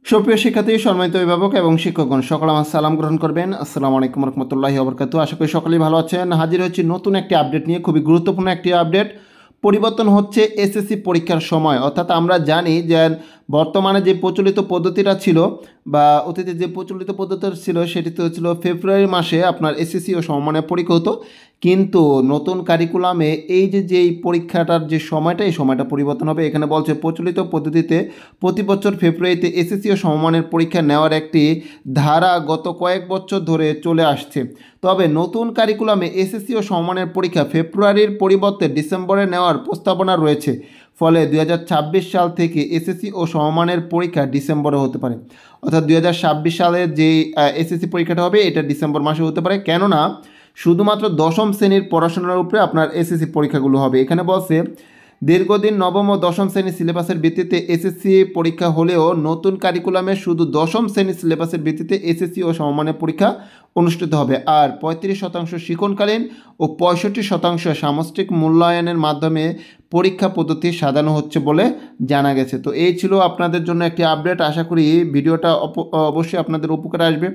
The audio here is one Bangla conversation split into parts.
সুপ্রিয় শিক্ষার্থী, সম্মানিত অভিভাবক এবং শিক্ষকগণ, সকলে আমার সালাম গ্রহণ করবেন। আসসালামু আলাইকুম রহমতুল্লাহি ওবরকাতুহু। আশা করি সকলেই ভালো আছেন। হাজির হচ্ছি নতুন একটি আপডেট নিয়ে, খুবই গুরুত্বপূর্ণ একটি আপডেট। পরিবর্তন হচ্ছে এসএসসি পরীক্ষার সময়। অর্থাৎ আমরা জানি যে বর্তমানে যে প্রচলিত পদ্ধতিটা ছিল বা অতীতে যে প্রচলিত পদ্ধতি ছিল সেটি তো ছিল ফেব্রুয়ারি মাসে আপনার এসএসসি ও সমমানের পরীক্ষা হতো। কিন্তু নতুন কারিকুলামে এই যেই পরীক্ষাটার যে সময়টা, এই সময়টা পরিবর্তন হবে। এখানে বলছে প্রচলিত পদ্ধতিতে প্রতি বছর ফেব্রুয়ারিতে এসএসসি ও সমমানের পরীক্ষা নেওয়ার একটি ধারা গত কয়েক বছর ধরে চলে আসছে। তবে নতুন কারিকুলামে এসএসসি ও সমমানের পরীক্ষা ফেব্রুয়ারির পরিবর্তে ডিসেম্বরে নেওয়ার প্রস্তাবনা রয়েছে। ফলে 2026 সাল থেকে এসএসসি ও সমমানের পরীক্ষা ডিসেম্বরে হতে পারে। অর্থাৎ 2026 সালের যে এসএসসি পরীক্ষাটা হবে এটা ডিসেম্বর মাসে হতে পারে, কেননা শুধুমাত্র দশম শ্রেণীর পড়াশোনার উপরে আপনার এসএসসি পরীক্ষাগুলো হবে। এখানে বলছে দীর্ঘদিন নবম ও দশম শ্রেণীর সিলেবাসের ভিত্তিতে এসএসসি পরীক্ষা হলেও নতুন কারিকুলামে শুধু দশম শ্রেণীর সিলেবাসের ভিত্তিতে এসএসসি ও সমমানের পরীক্ষা অনুষ্ঠিত হবে। আর 35% শিক্ষণকালীন ও 65% সামষ্টিক মূল্যায়নের মাধ্যমে পরীক্ষা পদ্ধতি সাজানো হচ্ছে বলে জানা গেছে। তো এই ছিল আপনাদের জন্য একটি আপডেট। আশা করি ভিডিওটা অবশ্যই আপনাদের উপকারে আসবে।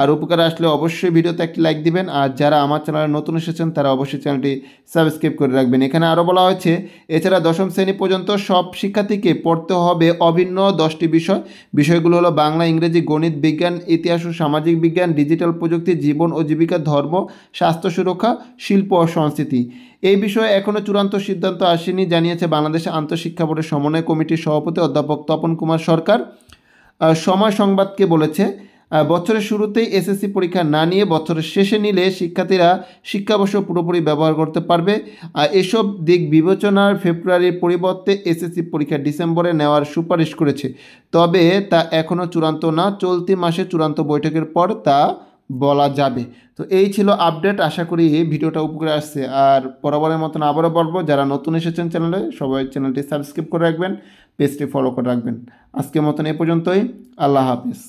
আর উপকারে আসলে অবশ্যই ভিডিওতে একটি লাইক দিবেন। আর যারা আমার চ্যানেলে নতুন এসেছেন তারা অবশ্যই চ্যানেলটি সাবস্ক্রাইব করে রাখবেন। এখানে আরও বলা হয়েছে, এছাড়া দশম শ্রেণী পর্যন্ত সব শিক্ষার্থীকে পড়তে হবে অভিন্ন 10টি বিষয়। বিষয়গুলো হলো বাংলা, ইংরেজি, গণিত, বিজ্ঞান, ইতিহাস ও সামাজিক বিজ্ঞান, ডিজিটাল প্রযুক্তি, জীবন ও জীবিকা, ধর্ম, স্বাস্থ্য সুরক্ষা, শিল্প ও সংস্কৃতি। এই বিষয়ে এখনও চূড়ান্ত সিদ্ধান্ত আসেনি, জানিয়েছে বাংলাদেশ আন্তঃশিক্ষা বোর্ডের সমন্বয় কমিটির সভাপতি অধ্যাপক তপন কুমার সরকার। সময় সংবাদকে বলেছে, বছরের শুরুতেই এসএসসি পরীক্ষা না নিয়ে বছরের শেষে নিলে শিক্ষার্থীরা শিক্ষাবর্ষ পুরোপুরি ব্যবহার করতে পারবে। এসব দিক বিবেচনার ফেব্রুয়ারির পরিবর্তে এসএসসি পরীক্ষা ডিসেম্বরে নেওয়ার সুপারিশ করেছে। তবে তা এখনও চূড়ান্ত না, চলতি মাসে চূড়ান্ত বৈঠকের পর তা বলা যাবে। তো এই ছিল আপডেট। আশা করি ভিডিওটা উপকারে আসছে। আর বরাবরের মতন আবারও বলবো, যারা নতুন এসেছেন চ্যানেলে সবাই চ্যানেলটি সাবস্ক্রাইব করে রাখবেন, পেজটি ফলো করে রাখবেন। আজকের মতন এ পর্যন্তই। আল্লাহ হাফিজ।